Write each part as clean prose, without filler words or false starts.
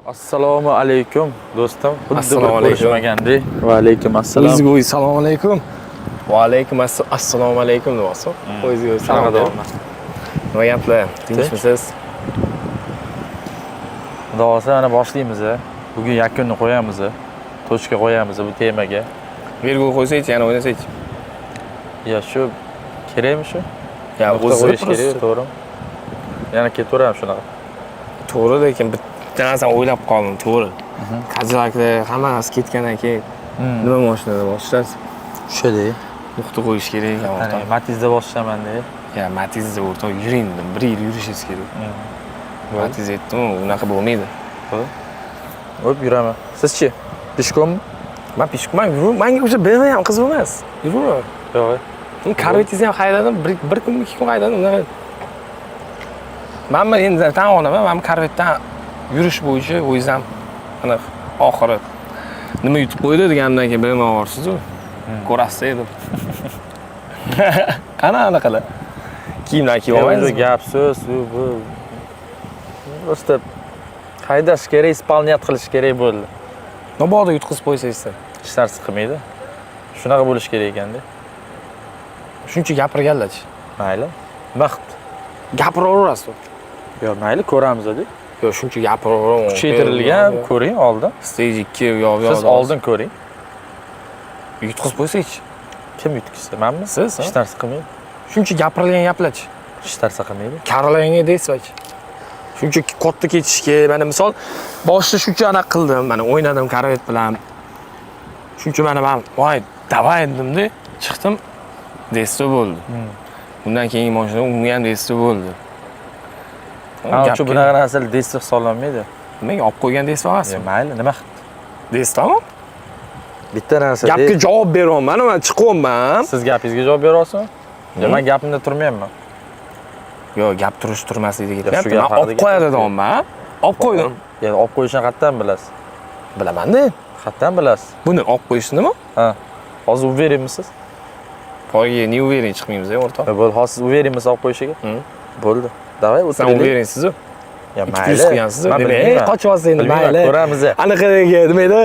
Assalomu alaykum do'stim. Assalomu alaykum. Va alaykum assalom. O'zingizga assalomu alaykum. Va alaykum assalomu alaykum deyapsiz. O'zingizga salom deyapman. Nima gaplar? Tinchmisiz? Xudo xolasa ana boshlaymiz. Bugun yakunni qo'yamiz. Tochka qo'yamiz bu temaga. Virgul qo'ysaychi, yana o'ynasaychi. Ya shu kerakmi shu? Ya o'zi qo'yish kerak, to'g'rimi? Yana ketaveramiz shunaqa. To'g'ri, lekin bitta narsani o'ylab qoldim, to'g'ri. Cadillac hammasi ketgandan keyin nima mashinada boshlaysiz? O'shaday. Nuqta qo'yish kerak. Ana Matizda boshlaman-da. Ya Matizda o'rtoq yuring dedim, 1 yil yurishingiz kerak. Matiz aytdim, unaqa bo'lmaydi. O'p yuraman. Sizchi? Pishkommi? Men pishkom, menga o'sha bermayam qiziq emas. Yuraman. Yo'q. Korvetingizni ham haydadim, bir kun, 2 kun haydadim. Men endi tan olaman, men korvetdan yurish bo'yicha o'zim aniq oxiri nima yutib qo'ydi deganimdan keyin bilmay qo'yarsiz-ku. Ko'rasiz edi. Qana qila. Kiyimlar kiyib olmaysiz. Gap so'z, bu просто haydash kerak, исполнять qilish kerak bo'ldi. Mabodo yutqizib qo'ysangiz, hech narsa qilmaydi. Shunaqa bo'lish kerak ekanda. Shuncha gapirganlar-chi. Mayli. Vaqt. Gapiraverasiz. Yo, mayli, ko'ramiz-da. Yo, shuncha gapiraveramiz. Kuchaytirilgan, ko'ring oldin. Stage 2 yo. Siz oldin ko'ring. Yutqizib qo'ysangchi. Kim yutqizsa? Menmi? Siz? Hech narsa qilmaydi. Shuncha gapirilgan gaplar-chi. Hech narsa qilmaydi. Karalanga deysiz-chi. Shuncha katta ketishga, mana misol boshida shuncha anaqa qildim, mana o'ynadim korvet bilan. Shuncha men voy, davay dedim-da, chiqdim, desto bo'ldi. Undan keyingi mashina unga ham desto bo'ldi. Shu bunaqa narsalar desto hisoblanmaydi. Nimaga olib qo'ygan desto emasmi? Mayli, nima? Destomi? Bitta narsa. Gapga javob beryapman, men chiqyapman. Siz gapingizga javob beryapsizmi? Yo, men gapimda turmayapman. Yo, gap turmaslikda ketyapti. Men olib qo'yadi deyapman. Olib qo'ydim. Endi olib qo'yishni qayerdan bilasiz? Bilaman-da. Qayerdan bilasiz? Buni olib qo'yishni nima? Ha. Hozir uveringmisiz? Poyga ne uvering chiqmaymiz, o'rtoq. Bo'ldi, hozir uveringmisiz olib qo'yishiga? Bo'ldi. Davay, sen uveringsiz-ku. Ya mayli. Qo'ygansiz-ku. Qochyapsiz endi, mayli. Ko'ramiz. Anaqa demaydi.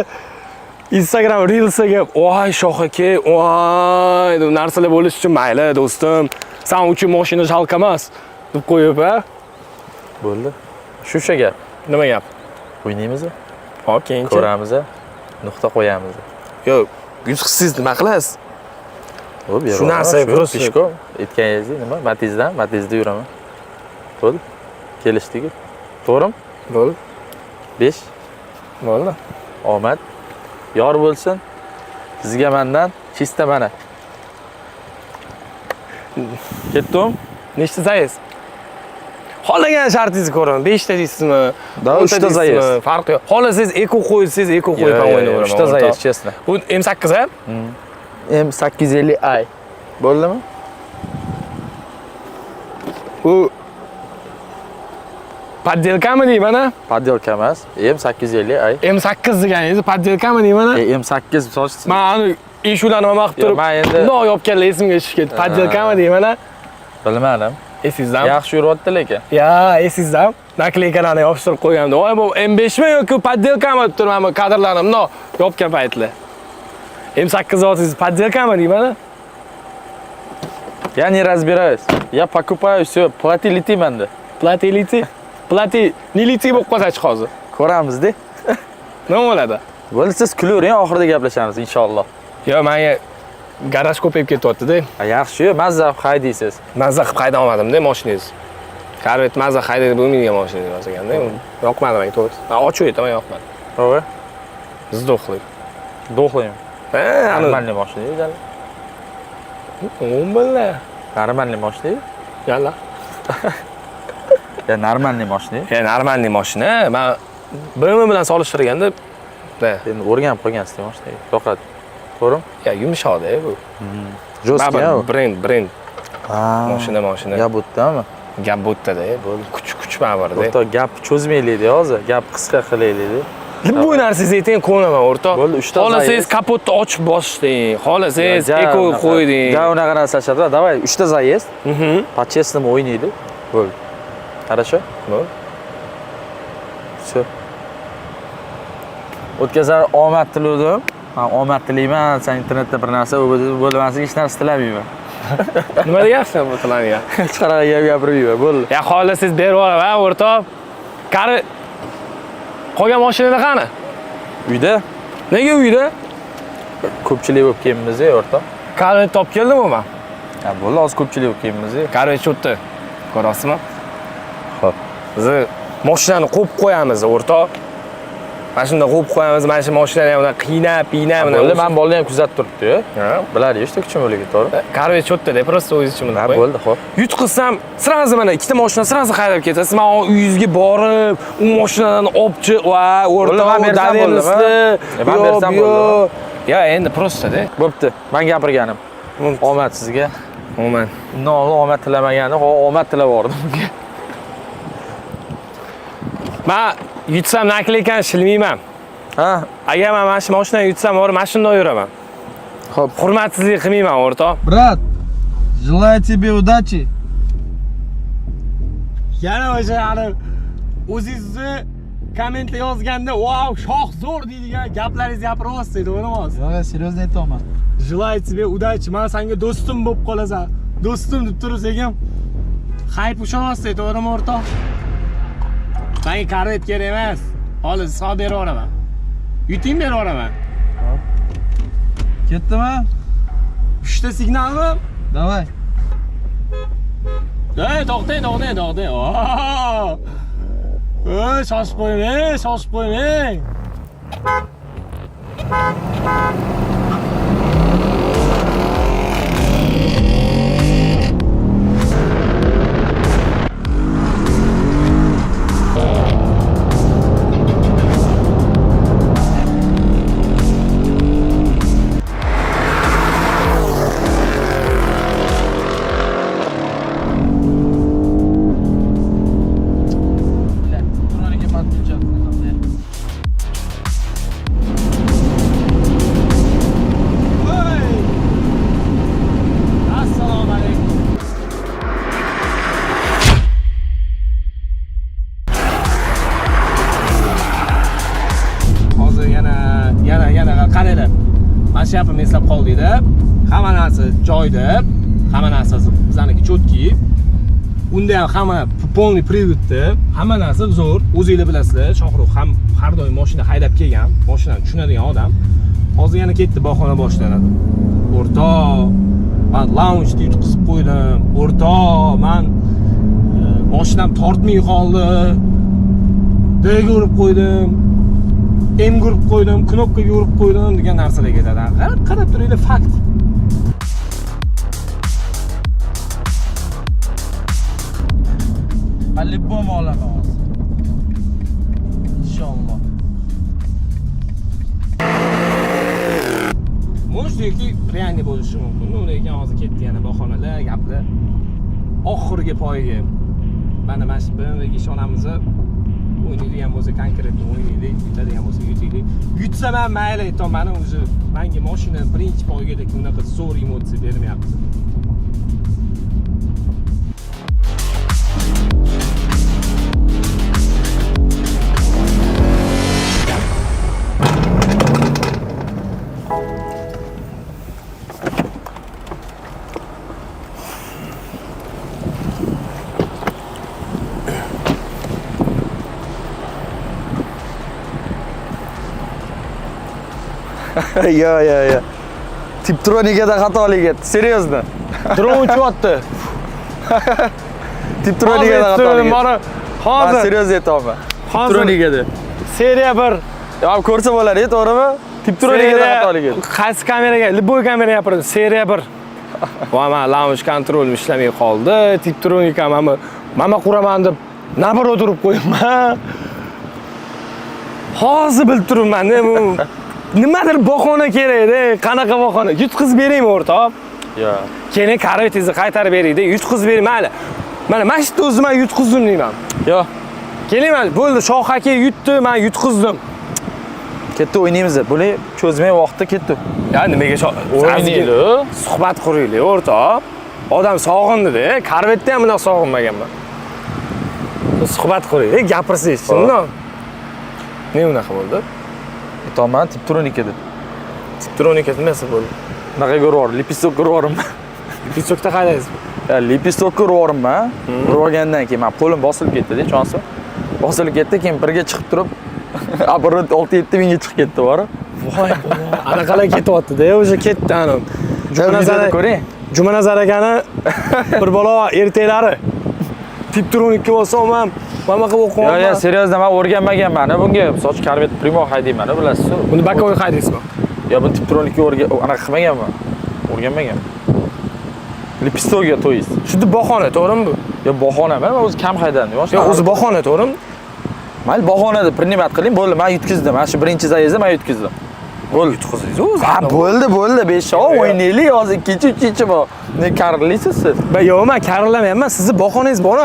Instagram Reels'ga voy shoh aka, voy deb narsalar bo'lish uchun mayli do'stim. Sen uchun mashina jalq emas deb qo'yib, ha? Bo'ldi. Shuncha gap. Nima gap? O'ynaymizmi? Hop, keyinchi. Ko'ramiz. Nuqta qo'yamiz. Yo'q, yutqizsiz nima qilasiz? Shu narsa pishkom. Aytganingizdek nima? Matizda yuraman. Bo'ldi. Kelishdik. To'g'rimi? Bo'ldi. 5. Bo'ldi. Omad yor bo'lsin. Sizga mendan chista mana. Ketdim. Nechta zayiz? Xohlagan shartingizni ko'raman. 5 ta deysizmi? 3 ta zayiz. Farqi yo'q. Xohlasangiz eko qo'ysangiz, eko qo'yib ham o'ynayveraman. 3 ta zayiz, chestno. Bu M8 ha? M850i. Bo'ldimi? Bu poddelkami deyman ha? Poddelka emas, M850i. M8 deganingiz poddelkami deyman ha? M8 sochsiz. Men shularni nima qilib turib, men endi no yopganlar esimga tushib ketdi. Poddelkami deyman ha? Bilmadim. Esingizdan? Yaxshi yuryapti lekin. Ya, esingizdan? Nakleykalarni yopishtirib qo'ygandim. Voy, bu M5mi yoki poddelkami deb turibman kadrlarim, no yopgan paytlar. M8 zotingiz poddelkami deyman ha? Я не разбираюсь. Я покупаю все, плати лети menda. Plati liti? Plati ne liti bo'lib qolsa-chi hozir? Ko'ramiz-da. Nima bo'ladi? Bo'ldi, siz kulavering, oxirida gaplashamiz inshaalloh. Yo, menga garaj ko'payib ketyapti-da. Yaxshi, mazza qilib haydaysiz. Mazza qilib hayda olmadim-da mashinangiz. Korvet mazza haydaydi bo'lmaydigan mashina yozganda. Yoqmadi menga to'g'risi. Men ochib aytaman, yoqmadi. To'g'ri? Zdoxlayman. Do'xlayman. Нормальный mashina edi. O'mbilla. Нормальный mashina. Yalla. Ya нормальный mashina. Ya нормальный mashina. Men BMW bilan solishtirganda endi o'rganib qo'ygansiz mashinaga. Faqat. To'g'rimi? Ya yumshoq-da bu. Jo'stkami? Brend. Mashina. Gabutdami? Gabutda-da, bo'ldi. Kuch barda. O'rtoq, gap cho'zmaylik hozir. Gap qisqa qilaylik. Bu narsangizni ayting, qo'naman o'rtoq. Bo'ldi, 3 ta. Xohlasangiz kapotni ochib boshding, xohlasangiz eko qo'yding. Da unaqa narsa aytadi. Davay, 3 ta zayiz. По-честному o'ynaylik. Bo'ldi. Хорошо? Bo'ldi. Всё. O'tkazar omad tiladim. Men omad tilayman, sen internetda bir narsa bo'lmasin, hech narsa tilamayman. Nima deyapsan bu tilanga? Hech qanaqa gap gapirmayman, bo'ldi. Ya xolos siz berib olaman, o'rtoq. Qari qolgan mashinada qani? Uyda Nega uyda? ko'pchilik bo'lib kelibmiz-ku, o'rtoq. Qari top keldimi men? Ha, bo'ldi, hozir ko'pchilik bo'lib kelibmiz-ku. Qari cho'tdi. Ko'rasizmi? Xo'p. Biz mashinani qo'yib qo'yamiz, o'rtoq. Mana shunda qo'yib qo'yamiz, mana shu mashinani ham qiynab, Bo'ldi, men bolni ham kuzatib turibdi-ku. Ha? Biladi, что к чему bo'ladi, to'g'ri? Qari cho'tdi-da, просто o'zingiz uchun Ha, bo'ldi, xo'p. Yutqizsam, sразу mana ikkita mashina sразу haydab ketasiz. Men uyingizga borib, u mashinadan olib va o'rtoq men bersam bo'ldimi? Men bersam bo'ldimi? Ya, endi просто-da. Bo'pti. Men gapirganim. Omad sizga. Umuman. Undan oldin omad tilamagandim, omad tilab yubordim. Men yutsam nakl ekan shilmayman. Ha? Agar men mana shu mashinani yutsam, borib mashinada yuraman. Xo'p. Hurmatsizlik qilmayman, o'rtoq. Брат, желаю тебе удачи. Yana o'sha o'zingizni kommentda yozganda, "Wow, shoh zo'r" deydigan gaplaringizni gapiryapsiz, to'g'rimi? Yo'q, серьезно aytaman. Желаю тебе удачи. Men senga do'stim bo'lib qolasan. Do'stim deb tursak ham hayp ushlayapsiz, to'g'rimi, o'rtoq? Menga karet kerak emas. Hozir hisob berib yuboraman. Yuting berib yuboraman. Ketdimi? 3 ta signalmi? Давай. To'xtang. Shoshib qo'ymang. Troniga matlayapti. Assalomu alaykum. Hozir yana qaranglar. Mana shu gapimni eslab qoldingda. Hamma narsa joyida, hamma narsasi bizaniki cho'tki. Unda ham hamma полный приводda, hamma narsa zo'r. O'zingizlar bilasizlar, Shohruh ham har doim mashina haydab kelgan, mashinani tushunadigan odam. Hozir yana ketdi, bahona boshlanadi. O'rtoq, men lounjda yutqizib qo'ydim. O'rtoq, men mashinam tortmay qoldi. Dega urib qo'ydim. Emga urib qo'ydim, knopkaga urib qo'ydim degan narsalar ketadi. Qarab turinglar, fakt. По-любому olaman hozir. Inshaalloh. Mo'jiki reangi bo'lishi mumkin. Lekin hozir ketdi yana bahonalar, gaplar. Oxirgi poyiga mana shu biringa ishonamiz. O'ynaydigan bo'lsa konkretni o'ynaylik, yutadigan bo'lsa yutaylik. Yutsam ham mayli aytaman, o'zi menga mashina birinchi poygada unaqa zo'r emotsiya bermayapti. Yo. Tiptronikada xatolik etdi, серьезно. Dron uchyapti. Tiptronikada xatolik etdi. Mana Hozir hozir серьезно aytaman. Tiptronikada. seriya 1 Ya, ko'rsa bo'ladi, to'g'rimi? Tiptronikada xatolik etdi. qaysi kameraga? Liboy kameraga gapirdim. Seriya 1. Va men lounge kontrolim ishlamay qoldi. Tiptronika mana quraman deb nabarod urib qo'yman. Hozir bilib turibman-da bu nimadir bahona kerak-da. Qanaqa bahona? Yutqizib beraymi, o'rtoq? Yo. Keyin karavotni qaytarib beraydi. Yutqizib bering, mayli. Mana shu o'zim yutqizdim deyman. Yo. Keling, bo'ldi, Shoh aka yutdi, men yutqizdim. Ketdi o'ynaymiz. Buni cho'zmay vaqtda ketdi. Ya nimaga o'ynaylik? Suhbat quraylik, o'rtoq. Odam sog'indi-da, karavotda ham bunday sog'inmaganman. Suhbat quraylik, gapirsangiz, shundoq. Ne unaqa bo'ldi? Aytolman, Tiptronic edi. Tiptronika nimasi bo'ldi? Bunaqa ko'rib, lipistok ko'rib yubordim. Pichokda qaydaysiz? Lipistok ko'rib yubordim. Urib olgandan keyin men qo'lim bosilib ketdi-da, ishonsa. Bosilib ketdi, keyin birga chiqib turib, оборот 6-7 mingga chiqib ketdi, bor. Voy, anaqalar ketyapti-da, o'sha ketdi ana. Ko'ring. Jumanazar akani bir bola ertaklari Tiptronikka bo'lsam ham nima qilib o'qiyapman. Yo, seriozdan men o'rganmaganman. Bunga soch karvet primo haydayman, bilasizmi? Buni bakovoy haydaysizmi? Yo, bu Tiptronikka anaqa qilmaganman. O'rganmaganman. Lipistokga to'yiz. Shunda bahona, to'g'rimi bu? Yo, bahona emas, men o'zi kam haydadim. Yo, o'zi bahona, to'g'rimi? Mayli bahonada primat qiling, bo'ldi, men yutkizdim. Mana shu birinchi zayezdda men yutkizdim. Bo'ldi, Yutqazingiz o'zi. Ha, bo'ldi, 5 o'ynaylik, hozir 2-3 bor. Ne karlisiz siz? Yo'q, men karlamayapman. Sizni bahonangiz bor.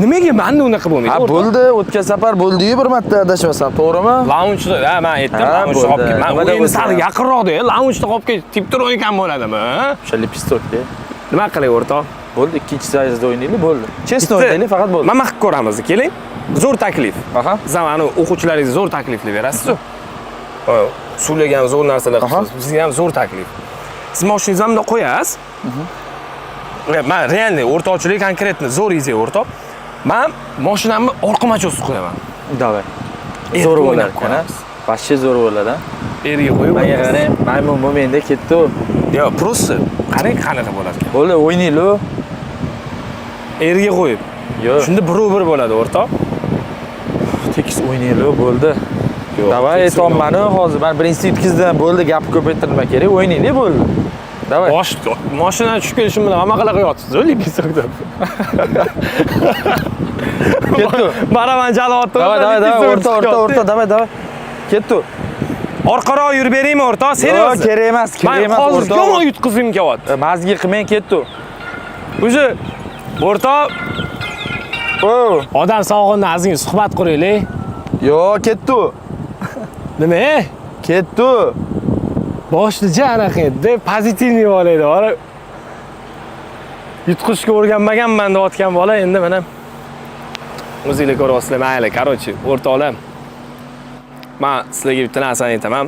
Nimaga menda unaqa bo'lmaydi? Ha, bo'ldi, o'tgan safar bo'ldi-yu bir marta adashmasam, to'g'rimi? Lounge-da, ha, men aytdim, lounge-da qolib ketdim. Men endi sal yaqinroqda, lounge-da qolib ketib, Tiptronik ham bo'ladimi? O'sha lipistokda. Nima qilay, o'rtoq? Bo'ldi, ikkinchi zayezdda o'ynaylik, bo'ldi. Chestno o'ynaylik, faqat bo'ldi. Mana qilib ko'ramiz, keling. Zo'r taklif. Aha. Siz ham o'quvchilaringizga zo'r takliflar berasiz-ku. Suvlarga ham zo'r narsalar qilasiz. Bizga ham zo'r taklif. Siz mashinangizni ham bundoq qo'yasiz. Men realniy o'rtoqchilik konkretni zo'ringizga o'rtoq. Men mashinamni orqa machosini qo'yaman. Davay. Zo'r bo'ladi, qana. Вообще zo'r bo'ladi. Erga qo'yib. Menga qarang, maymun momenda ketdi. Yo'q, просто qarang qanaqa bo'ladi. Bo'ldi, o'ynaylik. Erga qo'yib. Yo'q. Shunda bir bo'ladi, o'rtoq. Tekis o'ynaylik, bo'ldi. Davay, aytolmani hozir men birinchi yutkizdim, bo'ldi, gapni ko'paytirma kerak, o'ynaylik, bo'ldi. Davay. Mashinadan tushib kelishim bilan nima qila qo'yapsiz, lipistokda. Ketdi. Baraman chalyapti. Davay, o'rta, davay. Ketdi. Orqaroq yurib beraymi, o'rtoq? Serios? Yo'q, kerak emas, Men hozir yomon yutqizim kelyapti. Mazgi qilmay ketdi. O'zi o'rtoq, odam sog'indan ozgina suhbat quraylik. Yo'q, ketdi. Nima? Ketdi. Boshlicha anaqa edi, pozitivniy bola edi. Yutqizishga o'rganmaganman deyotgan bola endi mana o'zingizlar ko'ryapsizlar, mayli, короче, o'rtoqlar. Men sizlarga bitta narsani aytaman.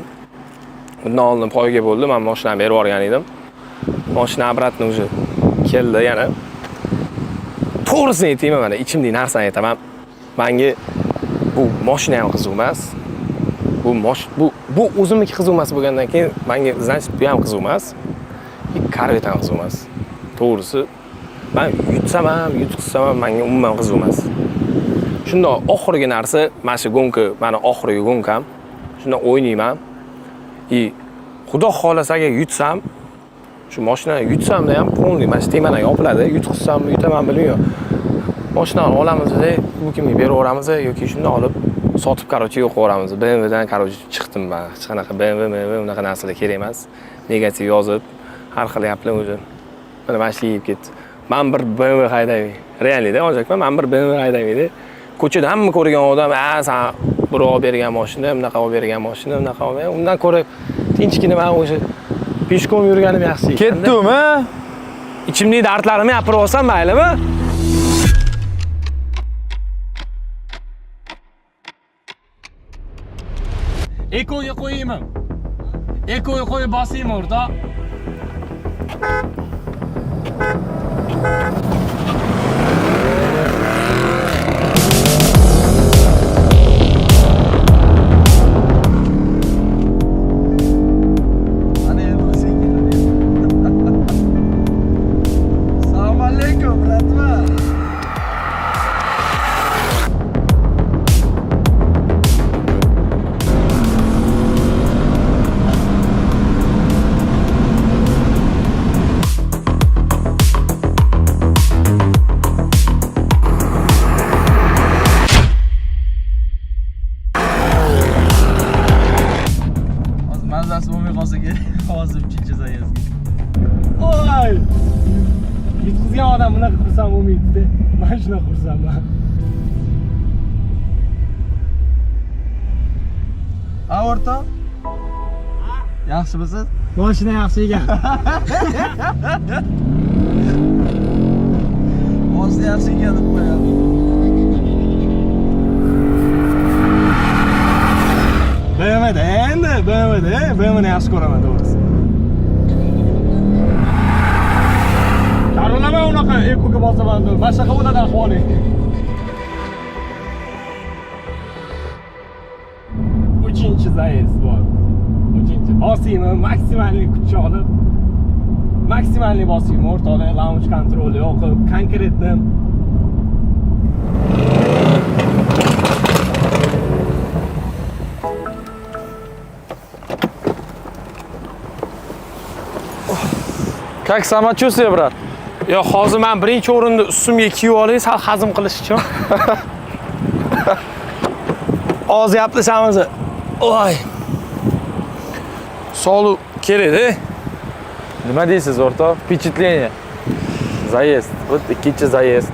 Bundan oldin poyga bo'ldi, men mashinamni berib yuborgan edim. Mashina обратно уже keldi yana. To'g'risini aytayman, mana ichimdagi narsani aytaman. Menga bu mashina ham qiziq emas. Bu o'zimniki qiziq emas bo'lgandan keyin menga, значит, bu ham qiziq emas. Karvet ham qiziq emas. To'g'risi, men yutsam ham, yutqizsam ham menga umuman qiziq emas. Shunda oxirgi narsa, mana shu gonka, meni oxirgi gonkam. Shunda o'ynayman. Xudo xolasa agar yutsam, shu mashinani yutsam-da ham polniy, mana shu temadan yopiladi. Yutqizsammi, yutaman bilmayman. Mashinani olamiz-da, bu kimga berib yuboramiz yoki shunday olib sotib, короче, yo'q qo'yamiz. BMWdan, короче, chiqdim men. Hech qanaqa BMW, unaqa narsalar kerak emas. Negativ yozib, har xil gaplar o'zi. Mana shu yeb ketdi. Men bir BMW haydayman. Realida, hozirda men bir BMW haydayman. Ko'chada hamma ko'rgan odam, "San birov bergan mashina, bunaqa olib bergan mashina, bunaqa olib." Undan ko'ra tinchgina men o'sha peshkom yurganim yaxshi. Ketdimi? Ichimdagi dardlarimni gapirib olsam maylimi? Ekoga qo'yaymi? Ekoga qo'yib bosaymi, o'rtoq? Assalomu alaykum, bratva. Mazasi bo'lmay qolsa kerak, hozir 3-zayezdga. Voy! Yutqizgan odam bunaqa xursand bo'lmaydi-da. Men shuna xursandman. Ha, o'rtoq? Yaxshimisiz? Mashina yaxshi ekan. Hozir yaxshi ekan deb qo'yadi. BMWdan yaxshi ko'raman to'g'risi. Qarolama unaqa ekoga bosaman deb. Mana shunaqa bo'ladi ahvoling. Uchinchi zayiz bor. Uchinchi. Bosingni maksimalni kuch olib, maksimalni bosingni o'rtada launch kontroli o'qib, konkretni Как самочувствие, брат? Yo, hozir men birinchi o'rinda ustimga kiyib olay, sal hazm qilish uchun. Oz gaplashamiz. Voy. Solu kerak-da. Nima deysiz, o'rtoq? Впечатление. Заезд. Вот ikkinchi zaезд.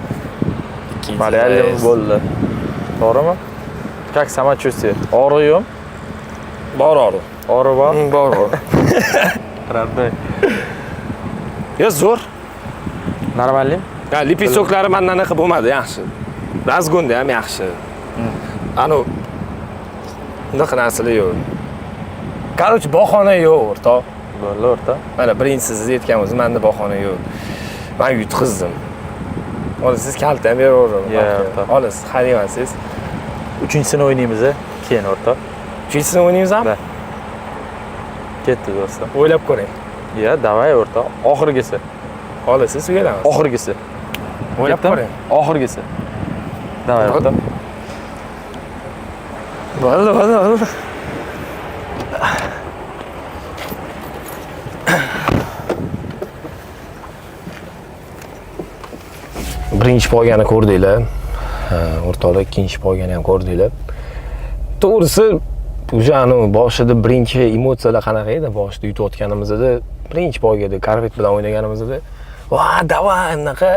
Marialli bo'ldi. To'g'rimi? Как самочувствие? Og'riq yo'q? Bor og'riq. Og'riq bor? Bor og'riq. Radday. Yo, zo'r. Normalmi? Ha, lipisoklari mendan anaqa bo'lmadi, yaxshi. Razgonda ham yaxshi. Anu bunaqa narsalar yo'q. Короче, bahona yo'q, o'rtoq. Bo'ldi, o'rtoq. Mana birinchi siz aytganimiz, menda bahona yo'q. Men yutqizdim. Olasiz kalta ham beraverdim. O'rtoq. Olasiz, haydaymansiz. Uchinchisini o'ynaymiz-a? Keyin, o'rtoq. Uchinchisini o'ynaymizmi? Da. Ketdi do'stlar. O'ylab ko'ring. Ya, davay, o'rtoq. Oxirgisi. Olasiz, tugadamiz. Oxirgisi. O'ylab ko'ring. Oxirgisi. Davay, o'rtoq. Bo'ldi. Birinchi poygani ko'rdinglar. O'rtoqlar ikkinchi poygani ham ko'rdinglar. To'g'risi, o'shani boshida birinchi emotsiyalar qanaqa edi? Boshida yutayotganimizda, birinchi poygada Corvette bilan o'ynaganimizda, "Va, davay, anaqa",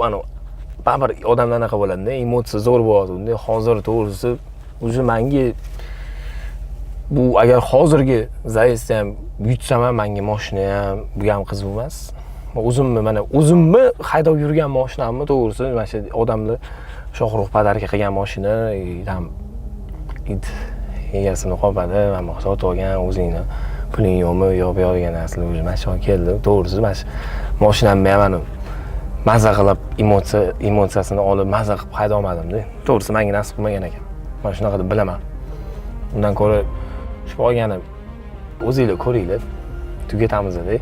ana baribir odamlar anaqa bo'ladi-da, emotsiya zo'r bo'ladi. Hozir to'g'risi, o'zi menga bu agar hozirgi zayezdda ham yutsam ham menga mashina ham bu ham qiziq emas. O'zimni haydab yurgan mashinamni to'g'risi mana shu odamlar Shohruh padarga qilgan mashina ham egasini qopadi, mana sotib olgan, o'zingni puling yo'qmi, yo'q bu degan narsalar o'zi mana shu keldi. To'g'risi mana shu mashinamni ham mana mazza qilib emotsiyasini olib mazza qilib hayda olmadim-da. To'g'risi menga nasib qilmagan ekan. Mana shunaqa deb bilaman. Undan ko'ra shu poygani o'zinglar ko'ringlar, tugatamiz-da.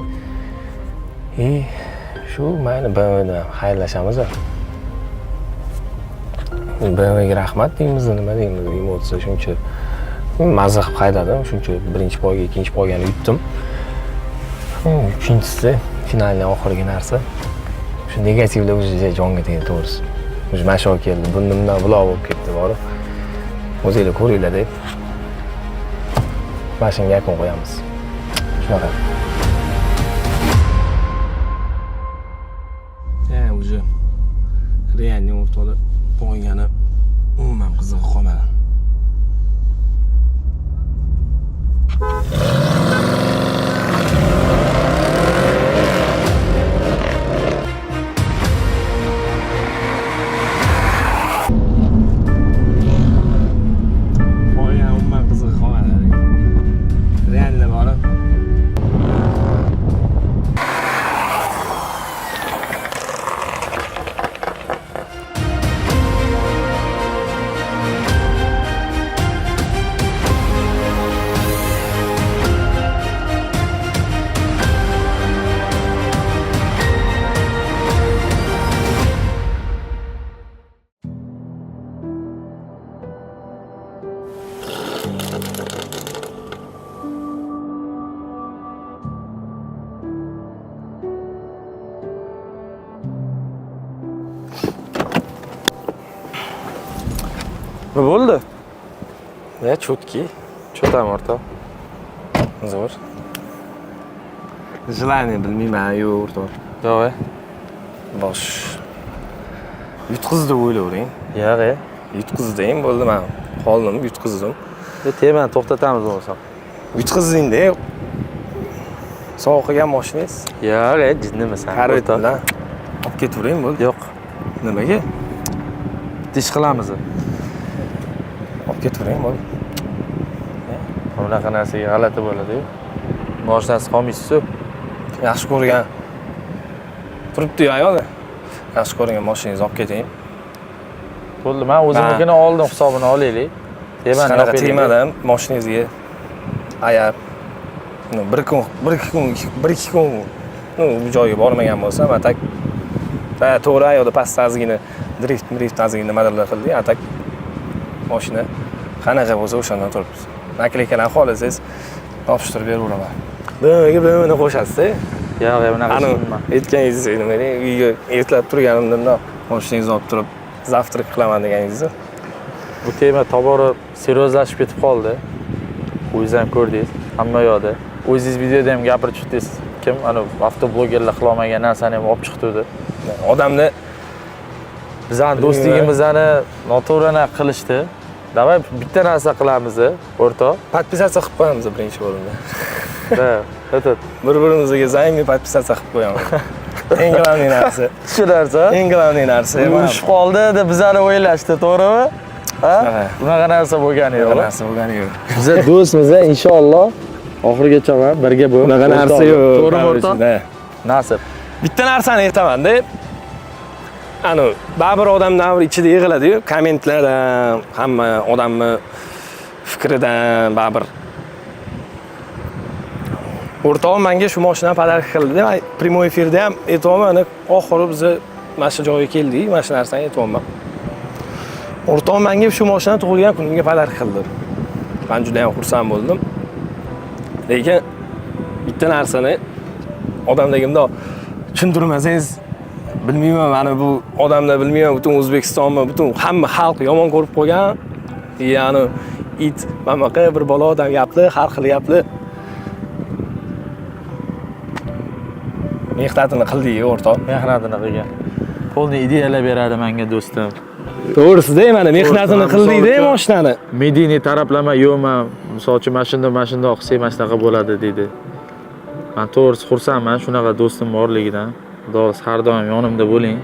Shu mayli BMWdan xayrlashamiz. BMWga rahmat deymiz, nima deymiz, emotsiya shuncha mazza qilib haydadim, shuncha birinchi poyga, ikkinchi poygani yutdim. Uchinchisi finalning oxirgi narsa. Shu negativlar o'zi jonga tegdi to'g'risi. O'zi mana shu keldi, burnimdan buloq bo'lib ketdi borib. O'zinglar ko'ringlar deb mashinaga yakun qo'yamiz. Shunaqa. Уже realni o'rtoqlar poygani umuman qiziq qolmadi. Poygani umuman qiziq qolmadi. Realni borib Nima bo'ldi? Ya chotki, Cho'tam, o'rtoq. zo'r. Желание bilmayman, yo'q o'rtoq. Davay. Bosh. Yutqizdi o'ylavering. Yo'q-e. Yutqizding, bo'ldi men. Qo'lnim yutqizdim. Temani to'xtatamiz bo'lsam. Yutqizding-da. Sovuq qilgan mashinangiz. Yo'q-e, jinnimisan. Corvette bilan olib ketavering, bo'ldi. Yo'q. Nimaga? Ish qilamiz. Olib ketavering, bo'ldi. Bunaqa narsaga g'alati bo'ladi-yu. Mashinasi qolmaysiz-ku. Yaxshi ko'rgan. Turibdi-yu ayol. Yaxshi ko'rgan mashinangizni olib keting. Bo'ldi, men o'zimnikini oldim, hisobini olaylik. Qanaqa tegmadim mashinangizga. Agar bir ikki kun bu joyga bormagan bo'lsam, atak to'g'ri ayoqda pastazgina drift azgina nimalarlar qildi, atak mashina qanaqa bo'lsa o'shandan turibmiz. Nakleykalarni xohlasangiz topshirib beraveraman. Buni qo'shasiz-da. Yo'q, bunaqa qilmayman. Aytganingiz nima edi? Uyga ertalab turganimda mashinangizni olib turib zavtrak qilaman deganingiz-ku. Bu tema tobora seriozlashib ketib qoldi. O'zingiz ham ko'rdingiz, hamma yoqda. O'zingiz videoda ham gapirib chiqdingiz. Kim ana avtobloggerlar qila olmagan narsani ham olib chiqdi. Odamni bizning do'stligimizni noto'g'ri qilishdi. Davay bitta narsa qilamiz, o'rtoq. Podpisatsiya qilib qo'yamiz birinchi bo'limda. Ha, aytib. Bir-birimizga zaynga podpisatsiya qilib qo'yamiz. Eng g'alati narsa. Shu narsa. Eng g'alati narsa. Urishib qoldi deb bizani o'ylashdi, to'g'rimi? Ha? Bunaqa narsa bo'lgani yo'q. Narsa bo'lgani yo'q. Biz do'stmiz, inshaalloh. Oxirigacha ham birga bo'lib. Bunaqa narsa yo'q. To'g'rimi, o'rtoq? Nasib. Bitta narsani aytaman-da. Ana, baribir odamlar ichida yig'iladi-yu, kommentlardan, hamma odamni fikridan baribir. O'rtog'im menga shu mashinani podarka qildi. Men prямой efirda ham aytayapman, ana oxiri biz mana shu joyga keldik, mana shu narsani aytayapman. O'rtog'im menga shu mashinani tug'ilgan kunimga podarka qildi. Men juda ham xursand bo'ldim. Lekin bitta narsani odamligimda tushuntirmasangiz bilmayman, mana bu odamlar bilmayman, butun O'zbekistonmi, butun hamma xalq yomon ko'rib qo'ygan. Ya'ni it mamaqa bir bola odam gapli, har xil gapli. Mehnatini qildi-yu o'rtoq. Mehnatini qilgan. Polni ideyalar beradi menga do'stim. To'g'risi-da, mana mehnatini qildi-da mashinani. Medini taraplama yo'qman. Masalan, mashina qilsak mana shunaqa bo'ladi dedi. Men to'g'risi xursandman shunaqa do'stim borligidan. Xudo's har doim yonimda bo'ling.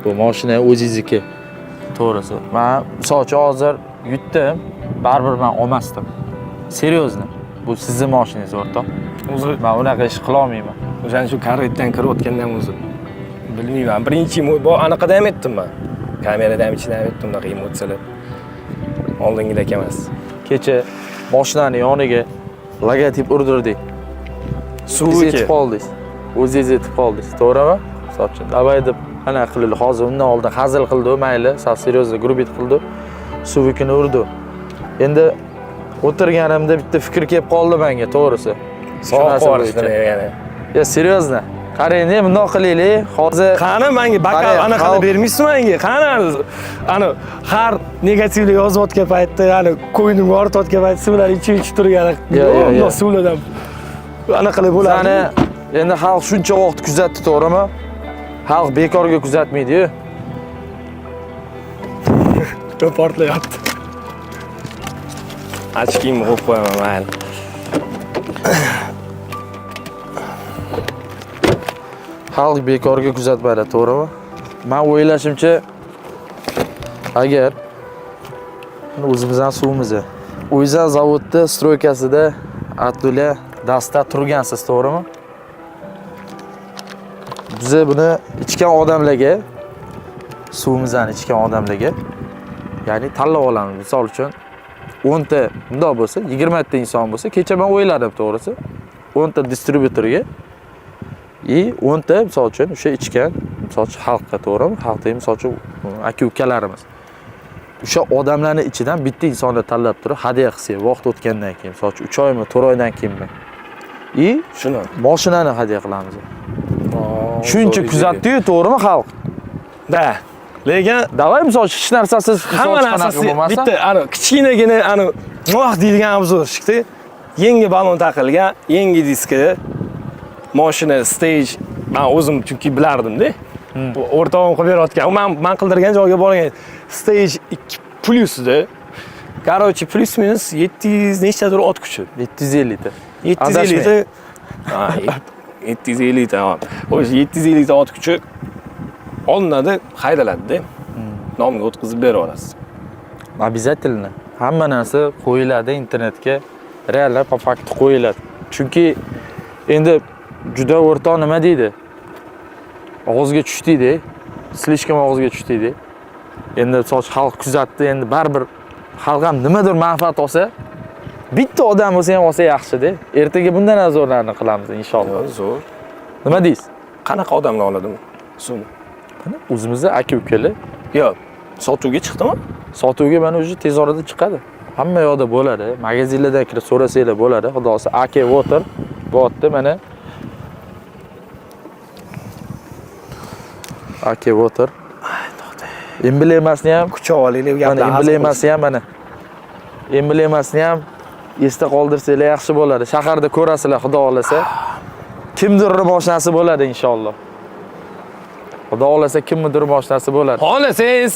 Bu mashina o'zingizniki. To'g'risi. Men masalan, hozir yutdim, baribir men olmasdim. Seriozno. Bu sizning mashinangiz o'rtoq. O'zi Men unaqa ish qila olmayman. o'shaning shu korretdan kirib o'tgandan o'zi bilmayman. Birinchi bu anaqada ham aytdim men. Kamerada ham ichida ham aytdim, unaqa emotsiyalar. Oldingidek emas. Kecha mashinani yoniga logotip urdirdik. Suv yetib qoldingiz. O'zingiz yetib qoldingiz, to'g'rimi? Sochchi. Davay deb ana qildi. Hozir undan oldin hazil qildi, mayli, sal seriozda grubit qildi. Suvikini urdi. Endi o'tirganimda bitta fikr kelib qoldi menga, to'g'risi. Sog' qo'rishdi yana. Ya seriozno. Qarang, bundoq qilaylik. Hozir qani menga bakal anaqa qilib bermaysiz menga? Qani ana har negativli yozayotgan paytda, ana ko'nglimga ortayotgan paytda sizlar ichib turgan. Yo'q, suvlardan anaqa qilib bo'ladi. Sani endi xalq shuncha vaqt kuzatdi, to'g'rimi? Xalq bekorga kuzatmaydi-yu. Portlayapti. Ochkimni qo'yib qo'yaman mayli. Xalq bekorga kuzatmaydi, to'g'rimi? Men o'ylashimcha agar o'zimizdan suvimiz, o'zimizdan zavodda stroykasida Abdulla dasta turgansiz, to'g'rimi? Biz buni ichgan odamlarga, suvimizdan ichgan odamlarga, ya'ni tanlab olamiz. Misol uchun 10 ta bundoq bo'lsa, 20 ta inson bo'lsa, kecha men o'yladim, to'g'risi. 10 ta distributorga 10 ta misol uchun o'sha ichgan, misol uchun xalqqa, to'g'rimi? Xalqda misol uchun aka-ukalarimiz. O'sha odamlarning ichidan bitta insonni tanlab turib, hadya qilsak, vaqt o'tgandan keyin, misol uchun 3 oymi, 4 oydan keyinmi? Shuni mashinani hadya qilamiz. Shuncha kuzatdi-yu, to'g'rimi xalq? Da. Lekin davay misol hech narsasiz hamma narsasi bitta ana kichkinagina ana moh deyilgan obzorshikda yangi balon taqilgan, yangi diski, mashina stage. Men o'zim chunki bilardim-da. O'rtog'im qilib berayotgan. Men qildirgan joyga borgan stage 2 plusda. Короче, plus minus 700 nechtadir ot kuchi. 750 ta. 750 ta. 750 ta. O'sha 750 ta ot kuchi olinadi, haydaladi-da. Nomiga o'tkazib beraverasiz. Обязательно. Hamma narsa qo'yiladi internetga, real po fakt qo'yiladi. Chunki Endi juda o'rtoq nima deydi? Og'izga tushdiydi. Slishkam og'izga tushdiydi. Endi soch xalq kuzatdi, endi baribir xalq ham nimadir manfaat olsa, bitta odam bo'lsa ham olsa yaxshi-da. Ertaga bundan azorlarni qilamiz inshaalloh. Zo'r. Nima deysiz? Qanaqa odamlar oladi suvni? Mana o'zimizda aka-ukalar Yo'q, sotuvga chiqdimi? sotuvga mana o'sha tez orada chiqadi. Hamma yoqda bo'ladi. Magazinlardan kirib so'rasanglar bo'ladi. Xudosi AK Water bo'tdi mana. AK Water. Emblemasini ham Kuchib olaylik mana emblemasi ham mana. Emblemasini ham esda qoldirsanglar yaxshi bo'ladi. Shaharda ko'rasizlar, xudo xolasa. Kimdir mashinasi bo'ladi inshaalloh. Xudo xolasa kimdir mashinasi bo'ladi. Xohlasangiz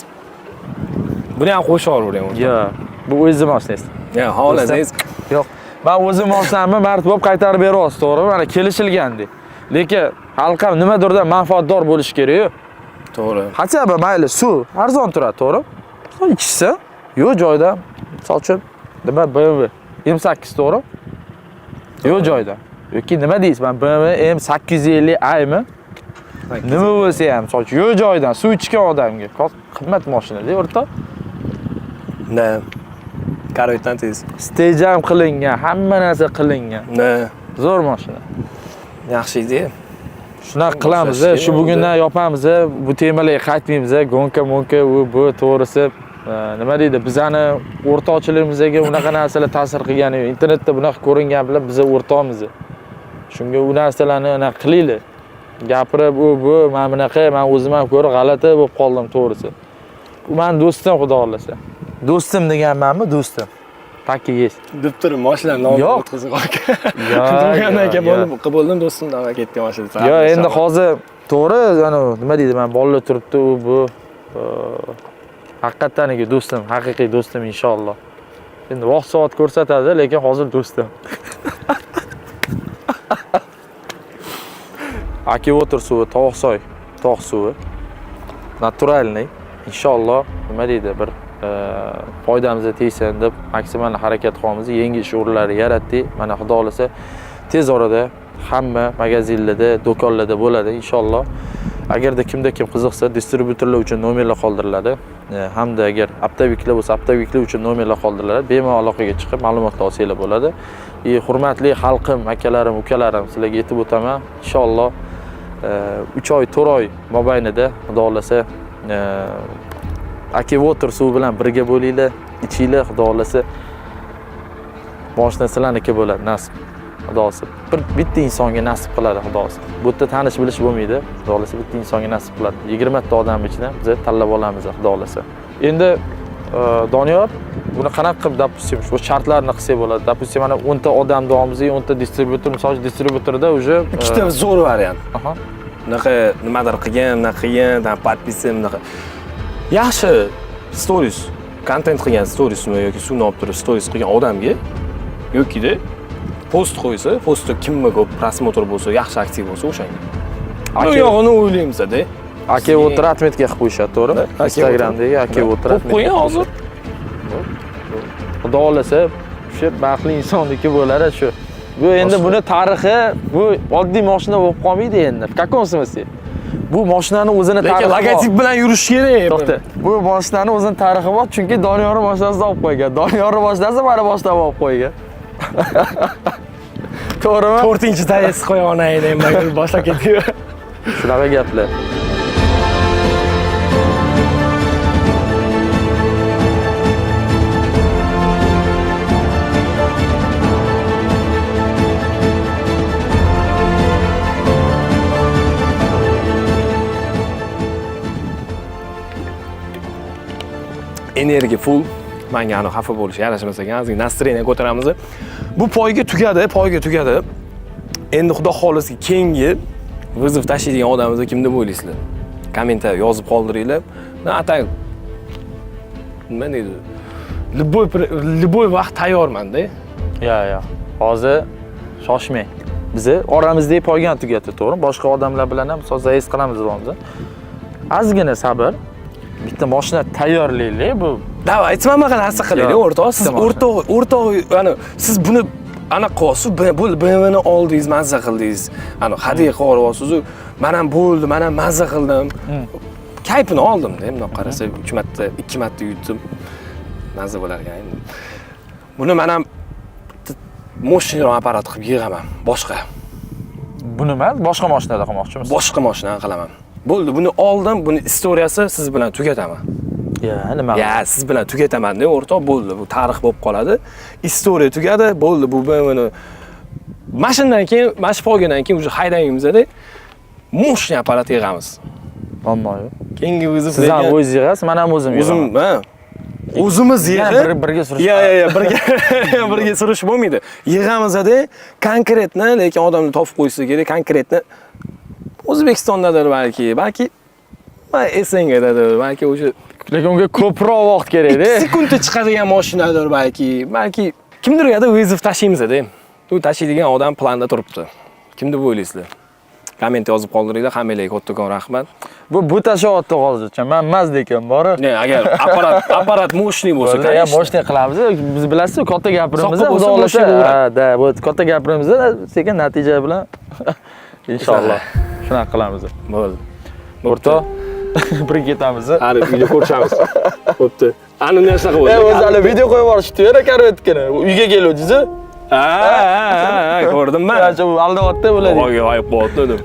buni ham qo'shib yuboring. Yo'q, bu o'zim mashinasi. Ya, xohlasangiz. Yo'q. Men o'zim mashinamni martibop qaytarib beryapsiz, to'g'rimi? Mana kelishilgandi. Lekin xalq ham nimadirdan manfaatdor bo'lish kerak-ku. To'g'ri. Hatto mayli suv arzon turadi, to'g'rimi? Suv ichsa, yo'q joyda, misol uchun nima BMW 28 to'g'ri? Yo'q joyda. Yoki nima deysiz? Men BMW M850i mi? Nima bo'lsa ham, misol uchun yo'q joydan suv ichgan odamga qimmat mashina-da, o'rtoq. Ne. Karovetdan tez. Stage ham qilingan, hamma narsa qilingan. Ne. Zo'r mashina. Yaxshi edi. Shunaqa qilamiz, shu bugundan yopamiz, bu temalarga qaytmaymiz, gonka-monka bu to'g'risi nima deydi, bizani o'rtoqchiligimizga unaqa narsalar ta'sir qilgani yo'q. Internetda bunaqa ko'ringan bilan biz o'rtoqmiz. Shunga u narsalarni anaqa qilinglar. Gapirib, bu men bunaqa, men o'zim ham ko'rib g'alati bo'lib qoldim to'g'risi. Bu men do'stim, xudo xolasa. Do'stim deganmanmi, do'stim. Taki yes. Deb turib, mashinani nomini Yo'q. o'tkazib qo'ygan. Yo'q. Aka bo'ldim do'stim dava ketgan mashina. Yo'q, endi hozir to'g'ri, nima deydi, men bolalar turibdi, bu haqiqataniga do'stim, haqiqiy do'stim inshaalloh. Endi vaqt soat ko'rsatadi, lekin hozir do'stim. Aka Water suvi, Tog'soy, tog' suvi. Naturalniy. Inshaalloh, nima deydi, bir foydamizga tegsin deb maksimal harakat qilamiz. Yangi ish o'rinlari yaratdik. Mana xudo xolasa tez orada hamma magazinlarda, do'konlarda bo'ladi inshaalloh. Agarda kimda kim qiziqsa, distributorlar uchun nomerlar qoldiriladi. Hamda agar avtoviklar bo'lsa, avtoviklar uchun nomerlar qoldiriladi. Bemalol aloqaga chiqib ma'lumotlar olsanglar bo'ladi. Hurmatli xalqim, akalarim, ukalarim, sizlarga aytib o'taman. Inshaalloh 3 oy, 4 oy mobaynida xudo xolasa Aka Water suvi bilan birga bo'linglar, ichinglar, xudo xolasa. Mashina sizlarniki bo'ladi, nasib. Xudo xolasa bitta insonga nasib qiladi, xudo xolasa. Bu yerda tanish bilish bo'lmaydi. Xudo xolasa bitta insonga nasib qiladi. 20 ta odam ichidan biz tanlab olamiz, xudo xolasa. Endi Doniyor buni qanaqa qilib, допустим, shu shartlarni qilsak bo'ladi. Допустим, mana 10 ta odam davomimiz, 10 ta distributor, misol distributorda уже ikkita zo'r variant. Aha. Bunaqa nimadir qilgan, bunaqa qilgan, podpisim, bunaqa. Yaxshi stories, content qilgan storiesmi yoki suvni olib turib stories qilgan odamga yokida post qo'ysa, postda kimga ko'p prosmotr bo'lsa, yaxshi aktiv bo'lsa o'shanga. Bu yog'ini o'ylaymiz-da. Aka Water atmetga qilib qo'yishadi, to'g'rimi? Instagramdagi Aka Water qo'yib qo'ying hozir. Xudo xolasa, shu baxtli insonniki bo'ladi shu. Bu endi buni tarixi, bu oddiy mashina bo'lib qolmaydi endi. В каком смысле? Bu mashinani o'zini tarixi bor. Logotip bilan yurish kerak. To'xta. Bu mashinani o'zini tarixi bor, chunki Doniyor mashinasini olib qo'ygan. Doniyor mashinasi mana boshlab olib qo'ygan. To'g'rimi? 4-tayesi qo'ya olmaydi, men boshlab ketdi. Shunaqa gaplar. Energiya full. Menga ani xafa bo'lish yarashmas ekan. Ozgina настроение ko'taramiz. Bu poyga tugadi. Endi xudo xolisi keyingi vizov tashiydigan odamimiz kim deb o'ylaysizlar? Kommentariy yozib qoldiringlar. Men atak nima deydi? Любой vaqt tayyorman-da. Ya. Hozir shoshmang. Biz oramizdagi poygani tugatdi, to'g'ri? Boshqa odamlar bilan ham misol zayiz qilamiz biz. Ozgina sabr. Bitta mashina tayyorlaylik bu. Davay, aytmamaga narsa qilaylik, o'rtoq. Siz o'rtoq, ya'ni siz buni ana qo'su BMWni oldingiz, mazza qildingiz. Ana hadya qo'yibsiz-ku, men ham bo'ldi, men ham mazza qildim. Kayfini oldim-da, bundoq qarasa 2 marta yutdim. Mazza bo'lar ekan endi. Buni men ham mashinaroq apparat qilib yig'aman, boshqa. Bu nima? Boshqa mashinada qilmoqchimisiz? Boshqa mashinani qilaman. Bo'ldi, buni oldim, buni istoriyasi siz bilan tugataman. Ya, nima? Ya, siz bilan tugataman-da, o'rtoq, bo'ldi. Bu tarix bo'lib qoladi. Istoriya tugadi, bo'ldi, bu BMWni mashinadan keyin, mashib qolgandan keyin уже haydaymiz-da. Mashina apparat yig'amiz. Olmaydi. Keyingi o'zi Siz ham o'zingiz yig'asiz, men ham o'zim yig'aman. ha. O'zimiz yig'ib birga surish. Ya, birga surish bo'lmaydi. Yig'amiz-da, konkretni, lekin odamni topib qo'ysa kerak, konkretni O'zbekistondadir balki SNGdadir, balki o'sha Lekin unga ko'proq vaqt kerak-da. 2 sekundda chiqadigan mashinadir balki kimdirga vizov tashiymiz-da. Bu tashiydigan odam planda turibdi. Kim deb o'ylaysizlar? Komment yozib qoldiringlar, hammanglarga kattakon rahmat. Bu tashavvutda hozircha. Men Mazda ekan, bor. Agar apparat moshniy bo'lsa, Ya moshni qilamiz. Biz bilasiz, katta gapiramiz, Soqqa bo'lsa xudo moshni xohlasa. bo'ladi. Da, bu katta gapiramiz, sekin natija bilan inshaalloh shunaqa qilamiz. Bo'ldi. O'rtoq, birga ketamiz. Hali video ko'rishamiz. Bo'pti. Ani narsa qilib O'zi hali video qo'yib yuborishdi, yana karotkani. Uyga keldingiz. Ha, ko'rdim men. Ancha aldayapti bo'ladi. Voy, qo'yib qo'ydim.